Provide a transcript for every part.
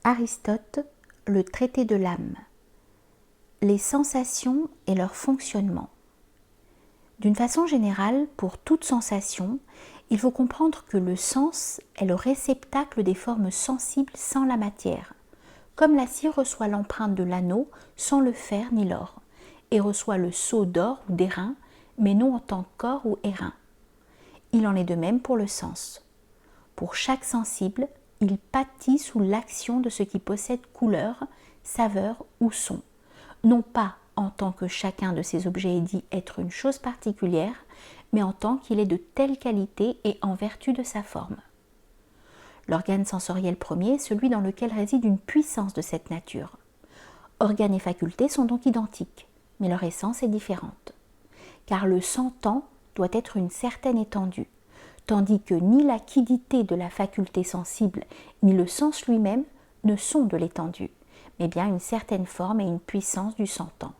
Aristote, le traité de l'âme. Les sensations et leur fonctionnement. D'une façon générale, pour toute sensation, il faut comprendre que le sens est le réceptacle des formes sensibles sans la matière, comme la cire reçoit l'empreinte de l'anneau sans le fer ni l'or, et reçoit le sceau d'or ou d'airain, mais non en tant que corps ou airain. Il en est de même pour le sens. Pour chaque sensible, il pâtit sous l'action de ce qui possède couleur, saveur ou son, non pas en tant que chacun de ces objets est dit être une chose particulière, mais en tant qu'il est de telle qualité et en vertu de sa forme. L'organe sensoriel premier est celui dans lequel réside une puissance de cette nature. Organes et facultés sont donc identiques, mais leur essence est différente. Car le sentant doit être une certaine étendue, tandis que ni la quiddité de la faculté sensible, ni le sens lui-même ne sont de l'étendue, mais bien une certaine forme et une puissance du sentant.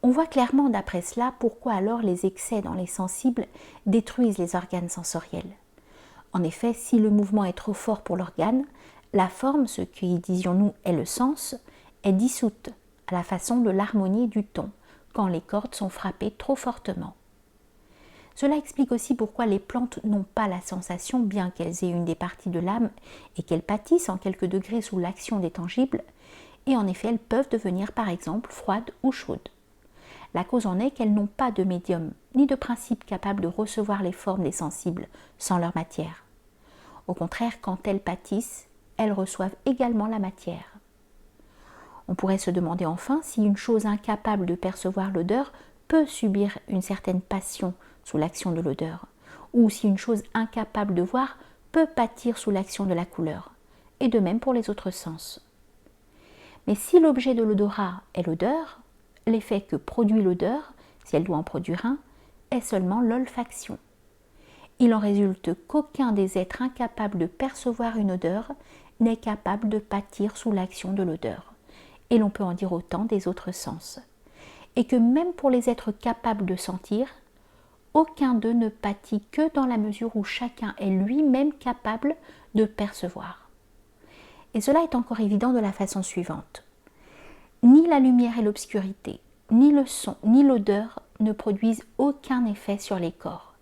On voit clairement d'après cela pourquoi alors les excès dans les sensibles détruisent les organes sensoriels. En effet, si le mouvement est trop fort pour l'organe, la forme, ce qui, disions-nous, est le sens, est dissoute, à la façon de l'harmonie du ton, quand les cordes sont frappées trop fortement. Cela explique aussi pourquoi les plantes n'ont pas la sensation, bien qu'elles aient une des parties de l'âme et qu'elles pâtissent en quelques degrés sous l'action des tangibles, et en effet elles peuvent devenir par exemple froides ou chaudes. La cause en est qu'elles n'ont pas de médium, ni de principe capable de recevoir les formes des sensibles sans leur matière. Au contraire, quand elles pâtissent, elles reçoivent également la matière. On pourrait se demander enfin si une chose incapable de percevoir l'odeur peut subir une certaine passion sous l'action de l'odeur, ou si une chose incapable de voir peut pâtir sous l'action de la couleur, et de même pour les autres sens. Mais si l'objet de l'odorat est l'odeur, l'effet que produit l'odeur, si elle doit en produire un, est seulement l'olfaction. Il en résulte qu'aucun des êtres incapables de percevoir une odeur n'est capable de pâtir sous l'action de l'odeur, et l'on peut en dire autant des autres sens. Et que même pour les êtres capables de sentir, aucun d'eux ne pâtit que dans la mesure où chacun est lui-même capable de percevoir. Et cela est encore évident de la façon suivante. Ni la lumière et l'obscurité, ni le son, ni l'odeur ne produisent aucun effet sur les corps,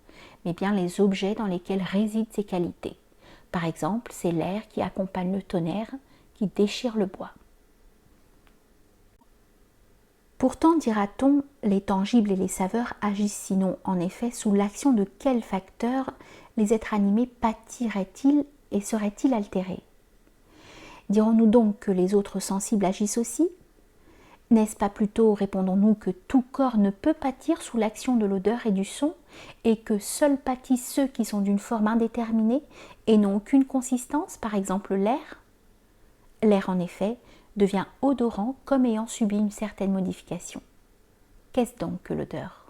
mais bien les objets dans lesquels résident ces qualités. Par exemple, c'est l'air qui accompagne le tonnerre, qui déchire le bois. Pourtant, dira-t-on, les tangibles et les saveurs agissent sinon en effet sous l'action de quels facteurs les êtres animés pâtiraient-ils et seraient-ils altérés? Dirons-nous donc que les autres sensibles agissent aussi? N'est-ce pas plutôt, répondons-nous, que tout corps ne peut pâtir sous l'action de l'odeur et du son, et que seuls pâtissent ceux qui sont d'une forme indéterminée et n'ont aucune consistance, par exemple l'air? L'air, en effet, devient odorant comme ayant subi une certaine modification. Qu'est-ce donc que l'odeur ?